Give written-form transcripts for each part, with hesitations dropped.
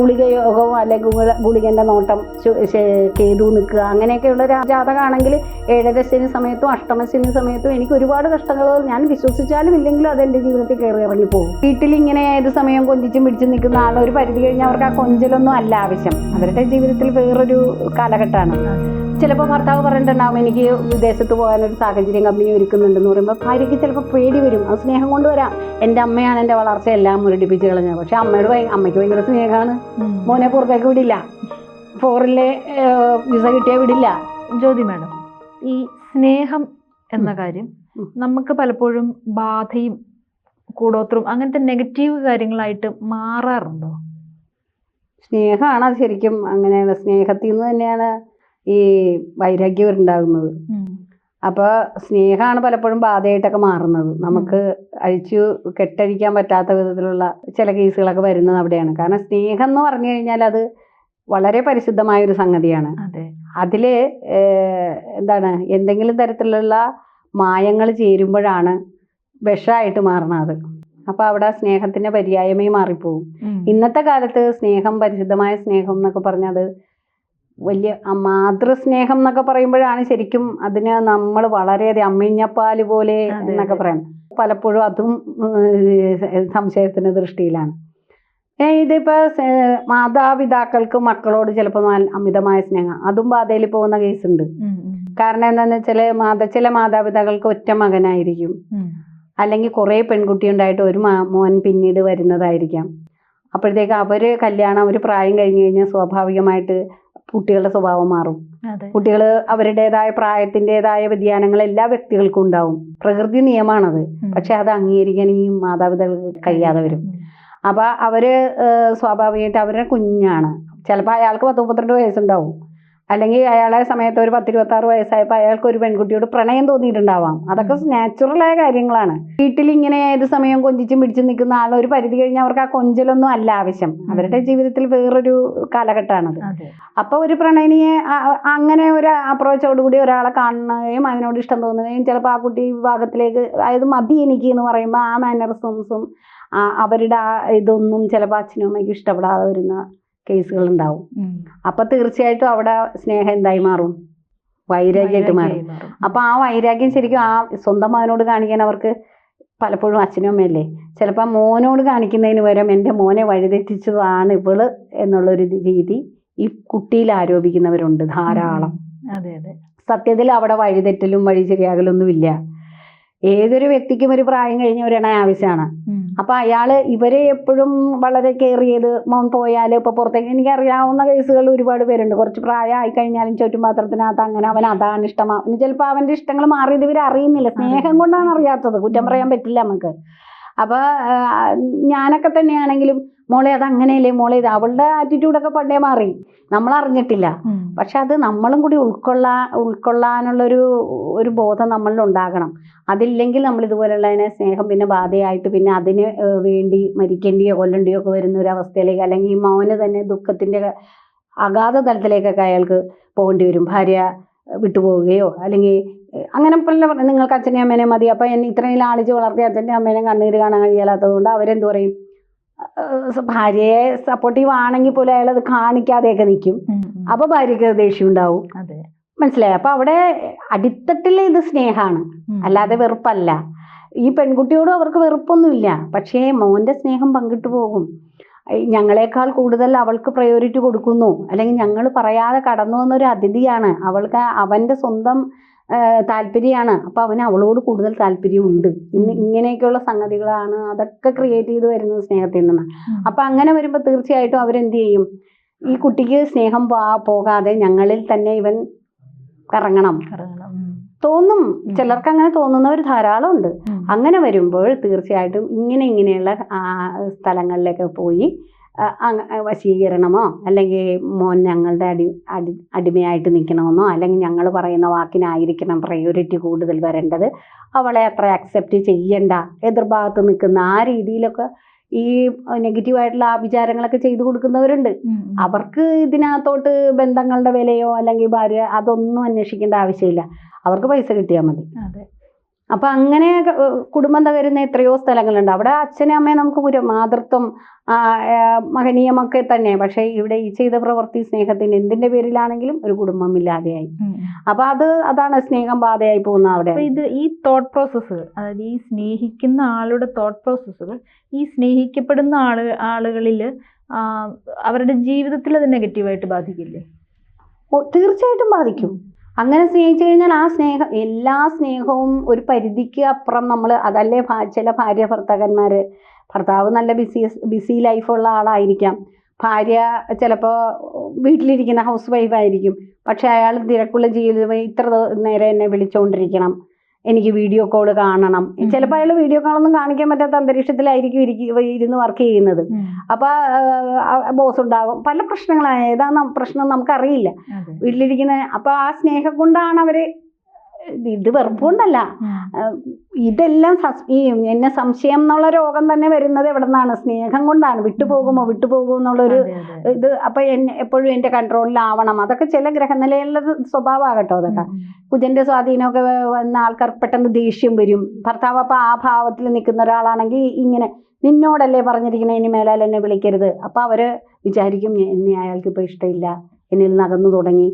ഗുളികയോഗവും അല്ലെങ്കിൽ ഗുളികൻ്റെ നോട്ടം കേതു നിൽക്കുക അങ്ങനെയൊക്കെയുള്ള ഒരു ജാതകമാണെങ്കിൽ 7.5 ശനി സമയത്തും അഷ്ടമശനി സമയത്തും എനിക്ക് ഒരുപാട് കഷ്ടങ്ങൾ ഞാൻ വിശ്വസിച്ചാലും ഇല്ലെങ്കിലും അതെൻ്റെ ജീവിതത്തിൽ കയറി ഇറങ്ങി പോകും. വീട്ടിലിങ്ങനെ ഏത് സമയം കൊഞ്ചിച്ചും പിടിച്ചും നിൽക്കുന്ന ആൾ ഒരു പരിധി കഴിഞ്ഞാൽ അവർക്ക് ആ കൊഞ്ചലൊന്നും അല്ല ആവശ്യം. അവരുടെ ജീവിതത്തിൽ വേറൊരു കാലഘട്ടമാണ്. ചിലപ്പോൾ ഭർത്താവ് പറഞ്ഞിട്ടുണ്ടാവും എനിക്ക് വിദേശത്ത് പോകാനൊരു സാഹചര്യം കമ്പനി ഒരുക്കുന്നുണ്ടെന്ന് പറയുമ്പോൾ ഭാര്യയ്ക്ക് ചിലപ്പോൾ പേടി വരും. അത് സ്നേഹം കൊണ്ട് വരാം. എൻ്റെ അമ്മയാണ് എൻ്റെ വളർച്ച എല്ലാം മുരടിപ്പിച്ച് കളഞ്ഞത്. പക്ഷെ അമ്മയ്ക്ക് ഭയങ്കര സ്നേഹമാണ്. മോനെ പുറത്തേക്ക് വിടില്ല, ഫോറിലെ വിസ കിട്ടിയാൽ വിടില്ല. ജ്യോതി മാഡം, ഈ സ്നേഹം എന്ന കാര്യം നമുക്ക് പലപ്പോഴും ബാധയും കൂടോത്രവും അങ്ങനത്തെ നെഗറ്റീവ് കാര്യങ്ങളായിട്ട് മാറാറുണ്ടോ? സ്നേഹമാണ് അത് ശരിക്കും അങ്ങനെയാണ്. സ്നേഹത്തിൽ നിന്ന് തന്നെയാണ് ഈ വൈരാഗ്യം ഉണ്ടാകുന്നത്. അപ്പോൾ സ്നേഹമാണ് പലപ്പോഴും ബാധയായിട്ടൊക്കെ മാറുന്നത്. നമുക്ക് കെട്ടഴിക്കാൻ പറ്റാത്ത വിധത്തിലുള്ള ചില കേസുകളൊക്കെ വരുന്നത് അവിടെയാണ്. കാരണം സ്നേഹം എന്ന് പറഞ്ഞു കഴിഞ്ഞാൽ അത് വളരെ പരിശുദ്ധമായൊരു സംഗതിയാണ്. അതിൽ എന്താണ് എന്തെങ്കിലും തരത്തിലുള്ള മായങ്ങൾ ചേരുമ്പോഴാണ് വിഷമായിട്ട് മാറുന്നത്. അപ്പോൾ അവിടെ സ്നേഹത്തിൻ്റെ പര്യായമേ മാറിപ്പോവും. ഇന്നത്തെ കാലത്ത് സ്നേഹം, പരിശുദ്ധമായ സ്നേഹം എന്നൊക്കെ പറഞ്ഞത് വലിയ മാതൃസ്നേഹം എന്നൊക്കെ പറയുമ്പോഴാണ് ശരിക്കും അതിന് നമ്മൾ വളരെയധികം അമ്മിഞ്ഞപ്പാല് പോലെ എന്നൊക്കെ പറയണം. പലപ്പോഴും അതും സംശയത്തിൻ്റെ ദൃഷ്ടിയിലാണ്. ഇതിപ്പോൾ മാതാപിതാക്കൾക്ക് മക്കളോട് ചിലപ്പോൾ അമിതമായ സ്നേഹം, അതും ബാധയിൽ പോകുന്ന കേസുണ്ട്. കാരണം എന്താണെന്ന് വെച്ചാൽ ചില മാതാപിതാക്കൾക്ക് ഒറ്റ മകനായിരിക്കും, അല്ലെങ്കിൽ കുറേ പെൺകുട്ടി ഉണ്ടായിട്ട് ഒരു മോൻ പിന്നീട് വരുന്നതായിരിക്കാം. അപ്പോഴത്തേക്ക് അവർ പ്രായം കഴിഞ്ഞ് കഴിഞ്ഞാൽ സ്വാഭാവികമായിട്ട് കുട്ടികളുടെ സ്വഭാവം മാറും. കുട്ടികൾ അവരുടേതായ പ്രായത്തിൻ്റെതായ വ്യതിയാനങ്ങൾ എല്ലാ വ്യക്തികൾക്കും ഉണ്ടാവും. പ്രകൃതി നിയമമാണത്. പക്ഷെ അത് അംഗീകരിക്കാൻ ഈ മാതാപിതാക്കൾക്ക് കഴിയാതെ വരും. അപ്പോൾ സ്വാഭാവികമായിട്ട് അവരുടെ കുഞ്ഞാണ്. ചിലപ്പോൾ അയാൾക്ക് 10-32 വയസ്സുണ്ടാവും, അല്ലെങ്കിൽ അയാളെ സമയത്ത് ഒരു 10-26 വയസ്സായപ്പോൾ അയാൾക്ക് ഒരു പെൺകുട്ടിയോട് പ്രണയം തോന്നിയിട്ടുണ്ടാവാം. അതൊക്കെ നാച്ചുറലായ കാര്യങ്ങളാണ്. വീട്ടിലിങ്ങനെ ഏത് സമയം കൊഞ്ചിച്ചും പിടിച്ചും നിൽക്കുന്ന ആൾ ഒരു പരിധി കഴിഞ്ഞാൽ അവർക്ക് ആ കൊഞ്ചലൊന്നും അല്ല ആവശ്യം. അവരുടെ ജീവിതത്തിൽ വേറൊരു കാലഘട്ടമാണത്. അപ്പോൾ ഒരു പ്രണയിനിയെ അങ്ങനെ ഒരു അപ്രോച്ചോടുകൂടി ഒരാളെ കാണുകയും അതിനോട് ഇഷ്ടം തോന്നുകയും ചിലപ്പോൾ ആ കുട്ടി വിഭാഗത്തിലേക്ക് അതായത് മതി എനിക്ക് എന്ന് പറയുമ്പോൾ ആ മാനറിസംസും അവരുടെ ഇതൊന്നും ചിലപ്പോൾ അച്ഛനും അമ്മയ്ക്കും ഇഷ്ടപ്പെടാതെ വരുന്ന കേസുകൾ ഉണ്ടാവും. അപ്പൊ തീർച്ചയായിട്ടും അവിടെ സ്നേഹം എന്തായി മാറും? വൈരാഗ്യമായിട്ട് മാറും. അപ്പൊ ആ വൈരാഗ്യം ശരിക്കും ആ സ്വന്തം മകനോട് കാണിക്കാൻ അവർക്ക് പലപ്പോഴും അച്ഛനും അമ്മയല്ലേ ചിലപ്പോൾ മോനോട് കാണിക്കുന്നതിന് പകരം എൻ്റെ മോനെ വഴിതെറ്റിച്ചതാണ് ഇവള് എന്നുള്ളൊരു രീതി ഈ കുട്ടിയിൽ ആരോപിക്കുന്നവരുണ്ട് ധാരാളം. സത്യത്തിൽ അവിടെ വഴിതെറ്റലും വഴി ശരിയാകലൊന്നുമില്ല. ഏതൊരു വ്യക്തിക്കും ഒരു പ്രായം കഴിഞ്ഞ ഒരെണ്ണ ആവശ്യമാണ്. അപ്പൊ ഇവരെ എപ്പോഴും വളരെ കെയർ ചെയ്ത് മോൻ പോയാൽ ഇപ്പൊ പുറത്തേക്ക് എനിക്കറിയാവുന്ന കേസുകൾ ഒരുപാട് പേരുണ്ട്. കുറച്ച് പ്രായമായി കഴിഞ്ഞാലും ചുറ്റും പാത്രത്തിനകത്ത് അങ്ങനെ അവൻ അതാണ് ഇഷ്ടം. ചിലപ്പോൾ അവന്റെ ഇഷ്ടങ്ങൾ മാറിയത് ഇവർ അറിയുന്നില്ല. സ്നേഹം കൊണ്ടാണ് അറിയാത്തത്. കുറ്റം പറയാൻ പറ്റില്ല നമുക്ക്. അപ്പൊ ഞാനൊക്കെ തന്നെയാണെങ്കിലും മോളെ അതങ്ങനെയല്ലേ, മോളെ ഇത് അവളുടെ ആറ്റിറ്റ്യൂഡൊക്കെ പണ്ടേ മാറി, നമ്മൾ അറിഞ്ഞിട്ടില്ല. പക്ഷെ അത് നമ്മളും കൂടി ഉൾക്കൊള്ളാനുള്ളൊരു ബോധം നമ്മളിൽ ഉണ്ടാകണം. അതില്ലെങ്കിൽ നമ്മൾ ഇതുപോലുള്ളതിനെ സ്നേഹം പിന്നെ ബാധയായിട്ട് പിന്നെ അതിന് വേണ്ടി മരിക്കേണ്ടിയോ കൊല്ലണ്ടിയോ ഒക്കെ വരുന്ന ഒരു അവസ്ഥയിലേക്ക്, അല്ലെങ്കിൽ ഈ മോന് തന്നെ ദുഃഖത്തിൻ്റെ അഗാധ തലത്തിലേക്കൊക്കെ അയാൾക്ക് പോകേണ്ടി വരും. ഭാര്യ വിട്ടുപോവുകയോ അല്ലെങ്കിൽ അങ്ങനെ നിങ്ങൾക്ക് അച്ഛനെയും അമ്മേനെയും മതി, അപ്പം ഇത്രയും ലാളിച്ച് വളർത്തിയ അച്ഛൻ്റെയും അമ്മേനെയും കണ്ണീര് കാണാൻ കഴിയാത്തത് കൊണ്ട് അവരെന്ത് പറയും, ഭാര്യയെ സപ്പോർട്ടീവ് ആണെങ്കിൽ പോലും അയാളത് കാണിക്കാതെയൊക്കെ നിൽക്കും. അപ്പൊ ഭാര്യയ്ക്ക് ദേഷ്യം ഉണ്ടാവും. മനസ്സിലായി? അപ്പൊ അവിടെ അടിത്തട്ടിൽ ഇത് സ്നേഹമാണ്, അല്ലാതെ വെറുപ്പല്ല. ഈ പെൺകുട്ടിയോടും അവർക്ക് വെറുപ്പൊന്നുമില്ല. പക്ഷേ മോന്റെ സ്നേഹം പങ്കിട്ടു പോകും. ഞങ്ങളെക്കാൾ കൂടുതൽ അവൾക്ക് പ്രയോറിറ്റി കൊടുക്കുന്നു, അല്ലെങ്കിൽ ഞങ്ങൾ പറയാതെ കടന്നു വന്നൊരു അതിഥിയാണ്, അവൾക്ക് അവന്റെ സ്വന്തം താല്പര്യമാണ്. അപ്പൊ അവന് അവളോട് കൂടുതൽ താല്പര്യമുണ്ട്. ഇങ്ങനെയൊക്കെയുള്ള സംഗതികളാണ് അതൊക്കെ ക്രിയേറ്റ് ചെയ്ത് വരുന്നത് സ്നേഹത്തിൽ നിന്ന്. അപ്പൊ അങ്ങനെ വരുമ്പോൾ തീർച്ചയായിട്ടും അവരെന്ത് ചെയ്യും, ഈ കുട്ടിക്ക് സ്നേഹം പോകാതെ ഞങ്ങളിൽ തന്നെ ഇവൻ കറങ്ങണം തോന്നും. ചിലർക്ക് അങ്ങനെ തോന്നുന്നവർ ധാരാളം ഉണ്ട്. അങ്ങനെ വരുമ്പോൾ തീർച്ചയായിട്ടും ഇങ്ങനെയുള്ള സ്ഥലങ്ങളിലേക്ക് പോയി വശീകരണമോ അല്ലെങ്കിൽ മോൻ ഞങ്ങളുടെ അടിമയായിട്ട് നിൽക്കണമെന്നോ അല്ലെങ്കിൽ ഞങ്ങൾ പറയുന്ന വാക്കിനായിരിക്കണം പ്രയോറിറ്റി കൂടുതൽ വരേണ്ടത്, അവളെ അത്ര അക്സെപ്റ്റ് ചെയ്യണ്ട, എതിർഭാഗത്ത് നിൽക്കുന്ന ആ രീതിയിലൊക്കെ ഈ നെഗറ്റീവായിട്ടുള്ള ആ വിചാരങ്ങളൊക്കെ ചെയ്തു കൊടുക്കുന്നവരുണ്ട്. അവർക്ക് ഇതിനകത്തോട്ട് ബന്ധങ്ങളുടെ വിലയോ അല്ലെങ്കിൽ ഭാര്യ അതൊന്നും അന്വേഷിക്കേണ്ട ആവശ്യമില്ല. അവർക്ക് പൈസ കിട്ടിയാൽ മതി. അപ്പൊ അങ്ങനെ കുടുംബം തകരുന്ന എത്രയോ സ്ഥലങ്ങളുണ്ട്. അവിടെ അച്ഛനും അമ്മയും നമുക്ക് മാതൃത്വം മഹനീയമൊക്കെ തന്നെ. പക്ഷെ ഇവിടെ ഈ ചെയ്ത പ്രവൃത്തി സ്നേഹത്തിന് എന്തിന്റെ പേരിലാണെങ്കിലും ഒരു കുടുംബം ഇല്ലാതെയായി. അപ്പൊ അതാണ് സ്നേഹം ബാധയായി പോകുന്നത് അവിടെ. ഇത് ഈ തോട്ട് പ്രോസസ്സ്, അതായത് ഈ സ്നേഹിക്കുന്ന ആളുടെ തോട്ട് പ്രോസസ്സുകൾ ഈ സ്നേഹിക്കപ്പെടുന്ന ആളുകളിൽ അവരുടെ ജീവിതത്തിൽ അത് നെഗറ്റീവായിട്ട് ബാധിക്കില്ലേ? തീർച്ചയായിട്ടും ബാധിക്കും. അങ്ങനെ സ്നേഹിച്ചു കഴിഞ്ഞാൽ ആ സ്നേഹം, എല്ലാ സ്നേഹവും ഒരു പരിധിക്ക് അപ്പുറം നമ്മൾ അതല്ലേ ചില ഭാര്യ ഭർത്താക്കന്മാര്, ഭർത്താവ് നല്ല ബിസി ലൈഫുള്ള ആളായിരിക്കാം, ഭാര്യ ചിലപ്പോൾ വീട്ടിലിരിക്കുന്ന ഹൗസ് വൈഫ് ആയിരിക്കും, പക്ഷെ അയാൾ തിരക്കുള്ള ജീവിതം ഇത്ര നേരം എന്നെ വിളിച്ചുകൊണ്ടിരിക്കണം, എനിക്ക് വീഡിയോ കോൾ കാണണം. ചിലപ്പോൾ അയാൾ വീഡിയോ കോളൊന്നും കാണിക്കാൻ പറ്റാത്ത അന്തരീക്ഷത്തിലായിരിക്കും ഇരുന്ന് വർക്ക് ചെയ്യുന്നത്. അപ്പൊ ബോസ് ഉണ്ടാകും, പല പ്രശ്നങ്ങളാണ്. ഏതാ പ്രശ്നം നമുക്കറിയില്ല വീട്ടിലിരിക്കുന്ന. അപ്പൊ ആ സ്നേഹം കൊണ്ടാണ് അവര്, ഇത് വെറുപ്പുകൊണ്ടല്ല, ഇതെല്ലാം ഈ എന്നെ സംശയം എന്നുള്ള രോഗം തന്നെ വരുന്നത് എവിടെ നിന്നാണ്? സ്നേഹം കൊണ്ടാണ്. വിട്ടുപോകുമോ എന്നുള്ളൊരു ഇത്. അപ്പൊ എപ്പോഴും എന്റെ കൺട്രോളിലാവണം. അതൊക്കെ ചില ഗ്രഹനിലയുള്ള സ്വഭാവമാകട്ടോ. അതൊക്കെ കുജന്റെ സ്വാധീനമൊക്കെ വന്ന ആൾക്കാർ പെട്ടെന്ന് ദേഷ്യം വരും. ഭർത്താവ് അപ്പൊ ആ ഭാവത്തിൽ നിൽക്കുന്ന ഒരാളാണെങ്കിൽ ഇങ്ങനെ, നിന്നോടല്ലേ പറഞ്ഞിരിക്കണേ ഇനി മേലാൽ എന്നെ വിളിക്കരുത്. അപ്പൊ അവര് വിചാരിക്കും എന്നെ അയാൾക്ക് ഇപ്പൊ ഇഷ്ടമില്ല, എന്നിൽ നിന്ന് അകന്നു തുടങ്ങി.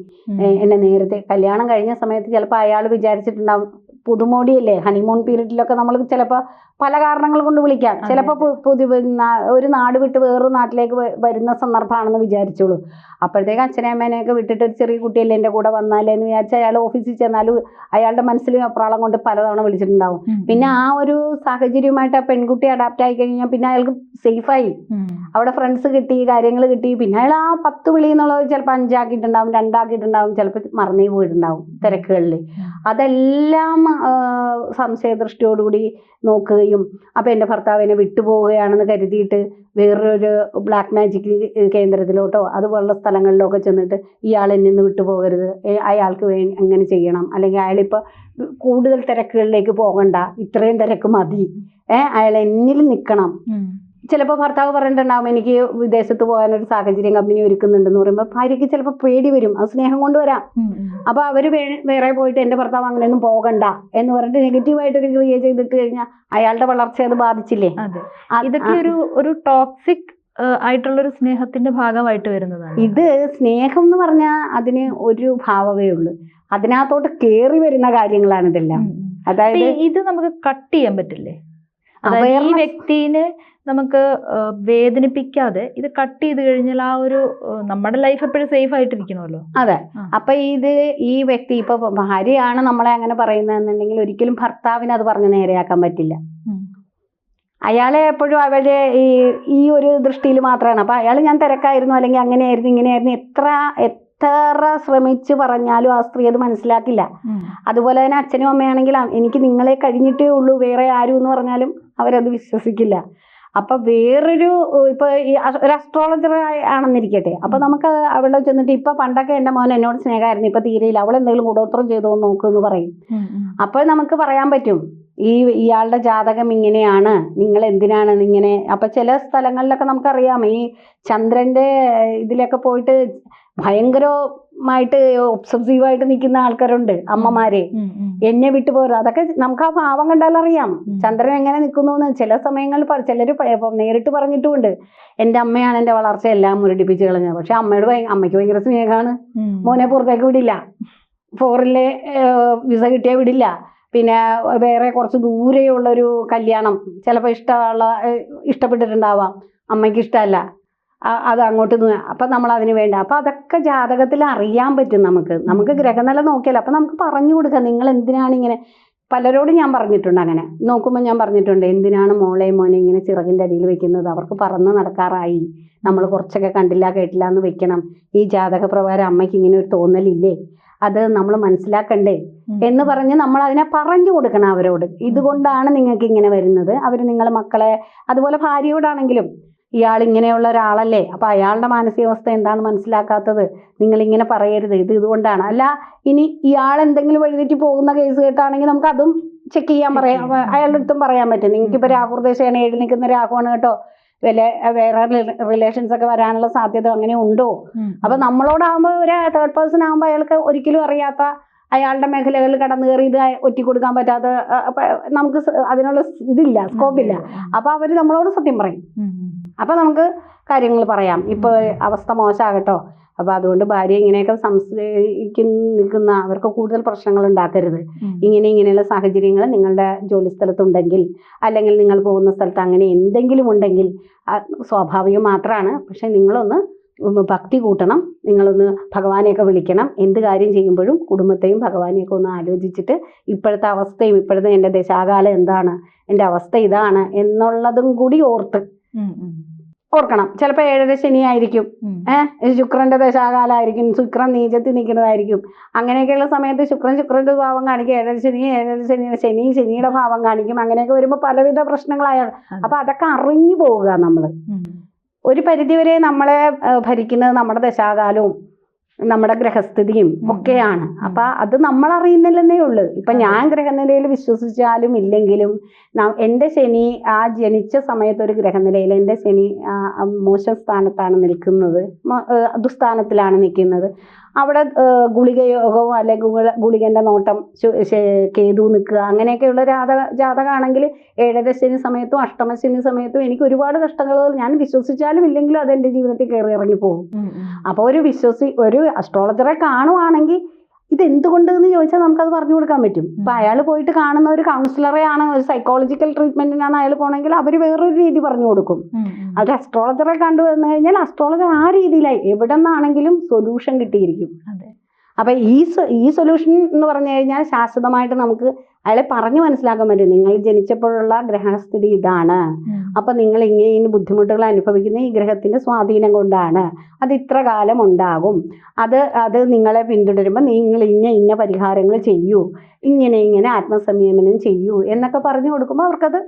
എന്നെ നേരത്തെ കല്യാണം കഴിഞ്ഞ സമയത്ത് ചിലപ്പോൾ അയാൾ വിചാരിച്ചിട്ടുണ്ടാവും, പുതുമോടിയല്ലേ, ഹണിമൂൺ പീരീഡിലൊക്കെ നമ്മൾ ചിലപ്പോൾ പല കാരണങ്ങൾ കൊണ്ട് വിളിക്കാം. ചിലപ്പോൾ ഒരു നാട് വിട്ട് വേറൊരു നാട്ടിലേക്ക് വരുന്ന സന്ദർഭമാണെന്ന് വിചാരിച്ചോളൂ. അപ്പോഴത്തേക്ക് അച്ഛനെ അമ്മേനെയൊക്കെ വിട്ടിട്ട് ഒരു ചെറിയ കുട്ടിയല്ലേ എൻ്റെ കൂടെ വന്നാലേ എന്ന് വിചാരിച്ച് അയാൾ ഓഫീസിൽ ചെന്നാലും അയാളുടെ മനസ്സിൽ അപ്രാളം കൊണ്ട് പലതവണ വിളിച്ചിട്ടുണ്ടാവും. പിന്നെ ആ ഒരു സാഹചര്യമായിട്ട് ആ പെൺകുട്ടി അഡാപ്റ്റ് ആയി കഴിഞ്ഞാൽ പിന്നെ അയാൾക്ക് സേഫായി, അവിടെ ഫ്രണ്ട്സ് കിട്ടി, കാര്യങ്ങൾ കിട്ടി. പിന്നെ അയാൾ ആ 10 വിളി എന്നുള്ളത് ചിലപ്പോൾ 5 ആക്കിയിട്ടുണ്ടാവും, 2 ആക്കിയിട്ടുണ്ടാവും, ചിലപ്പോൾ മറന്നേ പോയിട്ടുണ്ടാവും തിരക്കുകളിൽ. അതെല്ലാം സംശയദൃഷ്ടിയോടുകൂടി നോക്കുകയും, അപ്പം എൻ്റെ ഭർത്താവിനെ വിട്ടുപോവുകയാണെന്ന് കരുതിയിട്ട് വേറൊരു ബ്ലാക്ക് മാജിക് കേന്ദ്രത്തിലോട്ടോ അതുപോലുള്ള സ്ഥലങ്ങളിലോ ഒക്കെ ചെന്നിട്ട് ഇയാൾ എന്നിൽ നിന്ന് വിട്ടുപോകരുത്, അയാൾക്ക് അങ്ങനെ ചെയ്യണം, അല്ലെങ്കിൽ അയാളിപ്പോൾ കൂടുതൽ തിരക്കുകളിലേക്ക് പോകണ്ട, ഇത്രയും തിരക്ക് മതി, അയാൾ എന്നിൽ നിൽക്കണം. ചിലപ്പോൾ ഭർത്താവ് പറഞ്ഞിട്ടുണ്ടാവും എനിക്ക് വിദേശത്ത് പോകാനൊരു സാഹചര്യം കമ്പനി ഒരുക്കുന്നുണ്ടെന്ന് പറയുമ്പോൾ ഭാര്യയ്ക്ക് ചിലപ്പോൾ പേടി വരും. അത് സ്നേഹം കൊണ്ട് വരാം. അപ്പൊ അവര് വേറെ പോയിട്ട് എൻ്റെ ഭർത്താവ് അങ്ങനെയൊന്നും പോകണ്ട എന്ന് പറഞ്ഞിട്ട് നെഗറ്റീവായിട്ടൊരു ക്രിയ ചെയ്തിട്ട് കഴിഞ്ഞാൽ അയാളുടെ വളർച്ചയെ അത് ബാധിച്ചില്ലേ? ഇതൊക്കെ ഒരു ടോക്സിക് ആയിട്ടുള്ളൊരു സ്നേഹത്തിന്റെ ഭാഗമായിട്ട് വരുന്നതാണ്. ഇത് സ്നേഹം എന്ന് പറഞ്ഞാൽ അതിന് ഒരു ഭാവമേ ഉള്ളൂ, അതിനകത്തോട്ട് കേറി വരുന്ന കാര്യങ്ങളാണ് ഇതെല്ലാം. അതായത് ഇത് നമുക്ക് കട്ട് ചെയ്യാൻ പറ്റില്ലേ? ഈ വ്യക്തിനെ നമുക്ക് വേദനിപ്പിക്കാതെ ഇത് കട്ട് ചെയ്ത് കഴിഞ്ഞാൽ ആ ഒരു നമ്മുടെ ലൈഫ് എപ്പോഴും സേഫ് ആയിട്ടിരിക്കണമല്ലോ. അതെ. അപ്പൊ ഈ വ്യക്തി ഇപ്പൊ ഭാര്യയാണ് നമ്മളെ അങ്ങനെ പറയുന്നതെന്നുണ്ടെങ്കിൽ ഒരിക്കലും ഭർത്താവിന് അത് പറഞ്ഞ് നേരെയാക്കാൻ പറ്റില്ല. അയാളെ എപ്പോഴും അവരുടെ ഈ ഒരു ദൃഷ്ടിയിൽ മാത്രമാണ്. അപ്പൊ അയാൾ ഞാൻ തിരക്കായിരുന്നു, അല്ലെങ്കിൽ അങ്ങനെയായിരുന്നു, ഇങ്ങനെയായിരുന്നു, എത്ര ശ്രമിച്ച് പറഞ്ഞാലും ആ സ്ത്രീ അത് മനസ്സിലാക്കില്ല. അതുപോലെ തന്നെ അച്ഛനും അമ്മയാണെങ്കിൽ എനിക്ക് നിങ്ങളെ കഴിഞ്ഞിട്ടേ ഉള്ളൂ വേറെ ആരും എന്ന് പറഞ്ഞാലും അവരത് വിശ്വസിക്കില്ല. അപ്പൊ വേറൊരു ഇപ്പൊ ഒരു അസ്ട്രോളജർ ആണെന്നിരിക്കട്ടെ, അപ്പൊ നമുക്ക് അവിടെ ചെന്നിട്ട് ഇപ്പൊ പണ്ടൊക്കെ എൻ്റെ മോൻ എന്നോട് സ്നേഹമായിരുന്നു, ഇപ്പൊ തീരെയില്ല, അവൾ എന്തെങ്കിലും കൂടോത്രം ചെയ്തോ നോക്കുമെന്ന് പറയും. അപ്പോൾ നമുക്ക് പറയാൻ പറ്റും ഇയാളുടെ ജാതകം ഇങ്ങനെയാണ്, നിങ്ങൾ എന്തിനാണ് ഇങ്ങനെ. അപ്പൊ ചില സ്ഥലങ്ങളിലൊക്കെ നമുക്കറിയാം ഈ ചന്ദ്രന്റെ ഇതിലൊക്കെ പോയിട്ട് ഭയങ്കരമായിട്ട് ഒബ്സസീവായിട്ട് നിൽക്കുന്ന ആൾക്കാരുണ്ട്, അമ്മമാരെ, എന്നെ വിട്ടു പോരുത്. അതൊക്കെ നമുക്ക് ആ ഭാവം കണ്ടാൽ അറിയാം ചന്ദ്രൻ എങ്ങനെ നിൽക്കുന്നു. ചില സമയങ്ങളിൽ ചിലർ നേരിട്ട് പറഞ്ഞിട്ടുമുണ്ട്, എൻ്റെ അമ്മയാണ് എൻ്റെ വളർച്ച എല്ലാം മുരടിപ്പിച്ച് കളഞ്ഞത്. പക്ഷെ അമ്മയ്ക്ക് ഭയങ്കര സ്നേഹമാണ്, മോനെ പുറത്തേക്ക് വിടില്ല, ഫോറിലെ വിസ കിട്ടിയാൽ വിടില്ല, പിന്നെ വേറെ കുറച്ച് ദൂരെയുള്ളൊരു കല്യാണം ചിലപ്പോൾ ഇഷ്ടപ്പെട്ടിട്ടുണ്ടാവാം, അമ്മയ്ക്ക് ഇഷ്ടമല്ല, അത് അങ്ങോട്ട്. അപ്പം നമ്മൾ അതിന് വേണ്ട. അപ്പം അതൊക്കെ ജാതകത്തിൽ അറിയാൻ പറ്റും നമുക്ക് ഗ്രഹനില നോക്കിയാൽ. അപ്പം നമുക്ക് പറഞ്ഞു കൊടുക്കാം, നിങ്ങൾ എന്തിനാണ് ഇങ്ങനെ. പലരോടും ഞാൻ പറഞ്ഞിട്ടുണ്ട്, അങ്ങനെ നോക്കുമ്പോൾ ഞാൻ പറഞ്ഞിട്ടുണ്ട്, എന്തിനാണ് മോളെ മോനെ ഇങ്ങനെ ചിറകിൻ്റെ അടിയിൽ വെക്കുന്നത്, അവർക്ക് പറന്ന് നടക്കാറായി, നമ്മൾ കുറച്ചൊക്കെ കണ്ടില്ല കേട്ടില്ല എന്ന് വെക്കണം. ഈ ജാതക പ്രകാരം അമ്മയ്ക്ക് ഇങ്ങനെ ഒരു തോന്നലില്ലേ, അത് നമ്മൾ മനസ്സിലാക്കണ്ടേ എന്ന് പറഞ്ഞ് നമ്മൾ അതിനെ പറഞ്ഞു കൊടുക്കണം അവരോട്. ഇതുകൊണ്ടാണ് നിങ്ങൾക്ക് ഇങ്ങനെ വരുന്നത്. അവർ നിങ്ങളെ മക്കളെ, അതുപോലെ ഭാര്യയോടാണെങ്കിലും, ഇയാൾ ഇങ്ങനെയുള്ള ഒരാളല്ലേ, അപ്പം അയാളുടെ മാനസികാവസ്ഥ എന്താണ് മനസ്സിലാക്കാത്തത്, നിങ്ങളിങ്ങനെ പറയരുത്, ഇതുകൊണ്ടാണ്. അല്ല ഇനി ഇയാൾ എന്തെങ്കിലും വഴിതെറ്റി പോകുന്ന കേസ് കേട്ടാണെങ്കിൽ നമുക്ക് അതും ചെക്ക് ചെയ്യാൻ അയാളുടെ അടുത്തും പറയാൻ പറ്റും. നിങ്ങൾക്കിപ്പോൾ രാഹുർദേശമാണ്, 7 നിൽക്കുന്ന രാഹുവാണ് കേട്ടോ, വേറെ റിലേഷൻസ് ഒക്കെ വരാനുള്ള സാധ്യത അങ്ങനെ ഉണ്ടോ. അപ്പൊ നമ്മളോടാകുമ്പോൾ ഒരു തേർഡ് പേഴ്സൺ ആകുമ്പോൾ അയാൾക്ക് ഒരിക്കലും അറിയാത്ത അയാളുടെ മേഖലകളിൽ കടന്നു കയറി ഇത് ഒറ്റിക്കൊടുക്കാൻ പറ്റാത്ത നമുക്ക് അതിനുള്ള ഇതില്ല, സ്കോപ്പില്ല. അപ്പോൾ അവർ നമ്മളോട് സത്യം പറയും. അപ്പോൾ നമുക്ക് കാര്യങ്ങൾ പറയാം. ഇപ്പോൾ അവസ്ഥ മോശമാകട്ടോ, അപ്പോൾ അതുകൊണ്ട് ഭാര്യ ഇങ്ങനെയൊക്കെ നിൽക്കുന്ന അവർക്ക് കൂടുതൽ പ്രശ്നങ്ങൾ ഉണ്ടാക്കരുത്. ഇങ്ങനെയുള്ള സാഹചര്യങ്ങൾ നിങ്ങളുടെ ജോലി സ്ഥലത്തുണ്ടെങ്കിൽ, അല്ലെങ്കിൽ നിങ്ങൾ പോകുന്ന സ്ഥലത്ത് അങ്ങനെ എന്തെങ്കിലും ഉണ്ടെങ്കിൽ സ്വാഭാവികം മാത്രമാണ്. പക്ഷേ നിങ്ങളൊന്ന് ഭക്തി കൂട്ടണം, നിങ്ങളൊന്ന് ഭഗവാനെയൊക്കെ വിളിക്കണം. എന്ത് കാര്യം ചെയ്യുമ്പോഴും കുടുംബത്തെയും ഭഗവാനെയൊക്കെ ഒന്ന് ആലോചിച്ചിട്ട് ഇപ്പോഴത്തെ അവസ്ഥയും ഇപ്പോഴത്തെ എൻ്റെ ദശാകാലം എന്താണ്, എൻ്റെ അവസ്ഥ ഇതാണ് എന്നുള്ളതും കൂടി ഓർക്കണം. ചിലപ്പോൾ 7 ശനിയായിരിക്കും, ശുക്രന്റെ ദശാകാലമായിരിക്കും, ശുക്രൻ നീചത്തിൽ നിൽക്കുന്നതായിരിക്കും. അങ്ങനെയൊക്കെയുള്ള സമയത്ത് ശുക്രന്റെ ഭാവം കാണിക്കും, 7 ശനിയുടെ ഭാവം കാണിക്കും. അങ്ങനെയൊക്കെ വരുമ്പോൾ പലവിധ പ്രശ്നങ്ങളായ, അപ്പൊ അതൊക്കെ അറിഞ്ഞു പോവുക. നമ്മൾ ഒരു പരിധിവരെ നമ്മളെ ഭരിക്കുന്നത് നമ്മുടെ ദശാകാലവും നമ്മുടെ ഗ്രഹസ്ഥിതിയും ഒക്കെയാണ്. അപ്പൊ അത് നമ്മൾ അറിയുന്നില്ലെന്നേ ഉള്ളൂ. ഇപ്പൊ ഞാൻ ഗ്രഹനിലയിൽ വിശ്വസിച്ചാലും ഇല്ലെങ്കിലും എൻ്റെ ശനി ആ ജനിച്ച സമയത്ത് ഒരു ഗ്രഹനിലയിൽ എൻ്റെ ശനി മോശം സ്ഥാനത്താണ് നിൽക്കുന്നത്, ദുസ്ഥാനത്തിലാണ് നിൽക്കുന്നത്. അവിടെ ഗുളികയോഗവും അല്ലെങ്കിൽ ഗുളികൻ്റെ നോട്ടം, കേതു നിൽക്കുക, അങ്ങനെയൊക്കെയുള്ള ജാതകമാണെങ്കിൽ 7 ശനി സമയത്തും 8 ശനി സമയത്തും എനിക്ക് ഒരുപാട് കഷ്ടങ്ങൾ ഞാൻ വിശ്വസിച്ചാലും ഇല്ലെങ്കിലും അതെൻ്റെ ജീവിതത്തിൽ കയറി ഇറങ്ങി പോകും. അപ്പോൾ ഒരു അസ്ട്രോളജറെ കാണുവാണെങ്കിൽ ഇതെന്തുകൊണ്ടെന്ന് ചോദിച്ചാൽ നമുക്കത് പറഞ്ഞു കൊടുക്കാൻ പറ്റും. ഇപ്പം അയാൾ പോയിട്ട് കാണുന്ന ഒരു കൗൺസിലറെ ആണ്, ഒരു സൈക്കോളജിക്കൽ ട്രീറ്റ്മെന്റിനാണ് അയാൾ പോകണമെങ്കിൽ അവർ വേറൊരു രീതി പറഞ്ഞു കൊടുക്കും. അത് അസ്ട്രോളജറെ കണ്ടുവന്നു കഴിഞ്ഞാൽ അസ്ട്രോളജർ ആ രീതിയിലായി എവിടെ നിന്നാണെങ്കിലും സൊല്യൂഷൻ കിട്ടിയിരിക്കും. അപ്പം ഈ സൊല്യൂഷൻ എന്ന് പറഞ്ഞു കഴിഞ്ഞാൽ ശാശ്വതമായിട്ട് നമുക്ക് അയാളെ പറഞ്ഞു മനസ്സിലാക്കാൻ പറ്റും. നിങ്ങൾ ജനിച്ചപ്പോഴുള്ള ഗ്രഹസ്ഥിതി ഇതാണ്, അപ്പം നിങ്ങൾ ഇങ്ങനെ ബുദ്ധിമുട്ടുകൾ അനുഭവിക്കുന്ന ഈ ഗ്രഹത്തിൻ്റെ സ്വാധീനം കൊണ്ടാണ്, അത് ഇത്ര കാലം ഉണ്ടാകും, അത് നിങ്ങളെ പിന്തുടരുമ്പോൾ നിങ്ങൾ ഇന്ന പരിഹാരങ്ങൾ ചെയ്യൂ, ഇങ്ങനെ ആത്മസംയമനം ചെയ്യൂ എന്നൊക്കെ പറഞ്ഞു കൊടുക്കുമ്പോൾ അവർക്കത്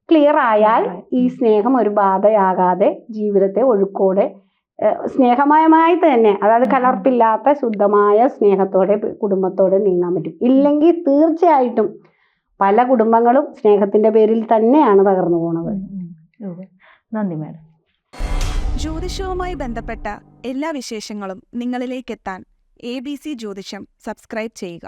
ക്ലിയർ ആയാൽ ഈ സ്നേഹം ഒരു ബാധയാകാതെ ജീവിതത്തെ ഒഴുക്കോടെ സ്നേഹമയമായി തന്നെ, അതായത് കലർപ്പില്ലാത്ത ശുദ്ധമായ സ്നേഹത്തോടെ കുടുംബത്തോടെ നീങ്ങാൻ പറ്റും. ഇല്ലെങ്കിൽ തീർച്ചയായിട്ടും പല കുടുംബങ്ങളും സ്നേഹത്തിന്റെ പേരിൽ തന്നെയാണ് തകർന്നു പോകുന്നത്. നന്ദി മാഡം. ജ്യോതിഷവുമായി ബന്ധപ്പെട്ട എല്ലാ വിശേഷങ്ങളും നിങ്ങളിലേക്ക് എത്താൻ ABC ജ്യോതിഷം സബ്സ്ക്രൈബ് ചെയ്യുക.